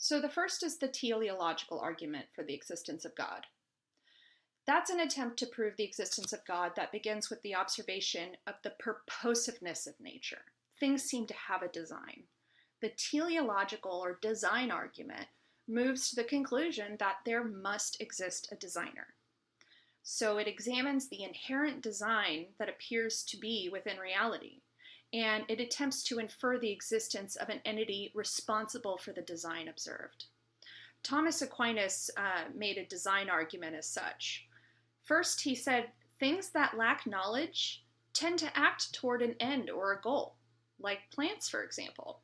So the first is the teleological argument for the existence of God. That's an attempt to prove the existence of God that begins with the observation of the purposiveness of nature. Things seem to have a design. The teleological or design argument moves to the conclusion that there must exist a designer. So it examines the inherent design that appears to be within reality, and it attempts to infer the existence of an entity responsible for the design observed. Thomas Aquinas made a design argument as such. First, he said, things that lack knowledge tend to act toward an end or a goal, like plants, for example.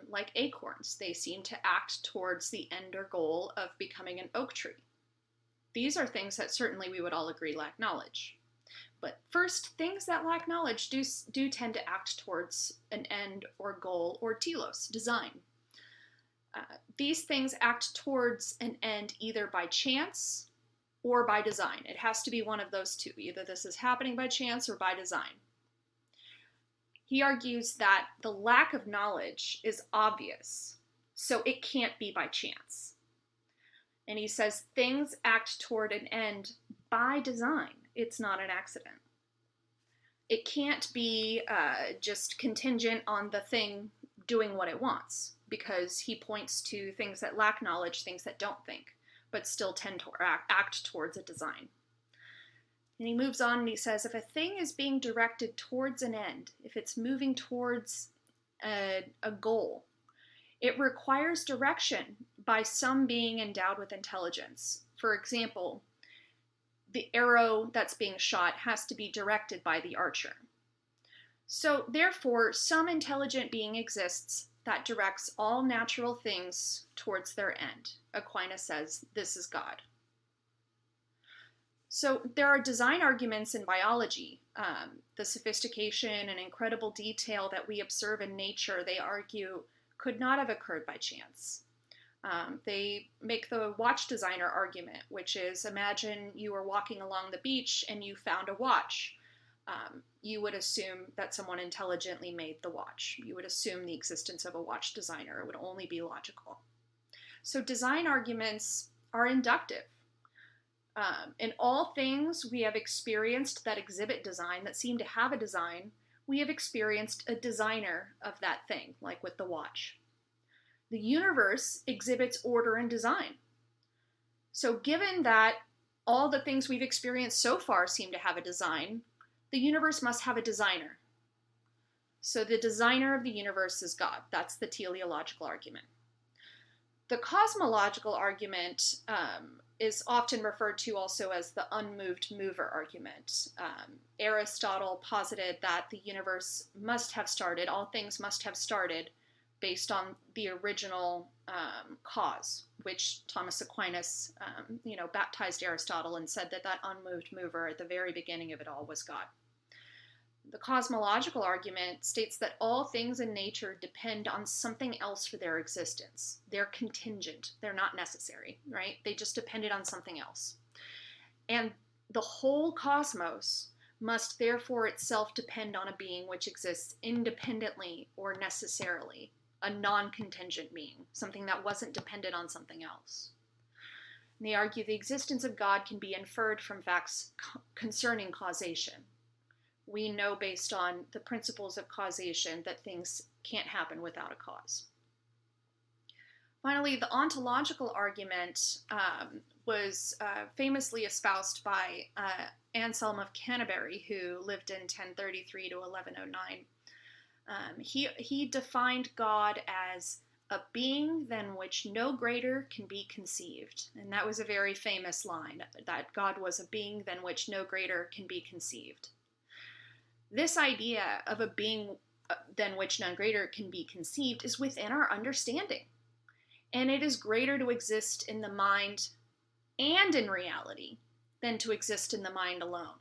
Like acorns, they seem to act towards the end or goal of becoming an oak tree. These are things that certainly we would all agree lack knowledge. But first, things that lack knowledge do tend to act towards an end or goal or telos, design. These things act towards an end either by chance or by design. It has to be one of those two. Either this is happening by chance or by design. He argues that the lack of knowledge is obvious, so it can't be by chance. And he says things act toward an end by design. It's not an accident. It can't be just contingent on the thing doing what it wants, because he points to things that lack knowledge, things that don't think, but still tend to act towards a design. And he moves on and he says, if a thing is being directed towards an end, if it's moving towards a goal, it requires direction by some being endowed with intelligence. For example, the arrow that's being shot has to be directed by the archer. So therefore, some intelligent being exists that directs all natural things towards their end. Aquinas says this is God. So there are design arguments in biology. The sophistication and incredible detail that we observe in nature, they argue, could not have occurred by chance. They make the watch designer argument, which is, imagine you were walking along the beach and you found a watch. You would assume that someone intelligently made the watch. You would assume the existence of a watch designer. It would only be logical. So design arguments are inductive. In all things we have experienced that exhibit design, that seem to have a design, we have experienced a designer of that thing, like with the watch. The universe exhibits order and design. So given that all the things we've experienced so far seem to have a design, the universe must have a designer. So the designer of the universe is God. That's the teleological argument. The cosmological argument is often referred to also as the unmoved mover argument. Aristotle posited that the universe must have started, all things must have started based on the original cause, which Thomas Aquinas, baptized Aristotle and said that that unmoved mover at the very beginning of it all was God. The cosmological argument states that all things in nature depend on something else for their existence. They're contingent. They're not necessary, right? They just depended on something else. And the whole cosmos must therefore itself depend on a being which exists independently or necessarily, a non-contingent being, something that wasn't dependent on something else. And they argue the existence of God can be inferred from facts concerning causation. We know based on the principles of causation that things can't happen without a cause. Finally, the ontological argument was famously espoused by Anselm of Canterbury, who lived in 1033 to 1109. He defined God as a being than which no greater can be conceived. And that was a very famous line, that God was a being than which no greater can be conceived. This idea of a being than which none greater can be conceived is within our understanding. And it is greater to exist in the mind and in reality than to exist in the mind alone.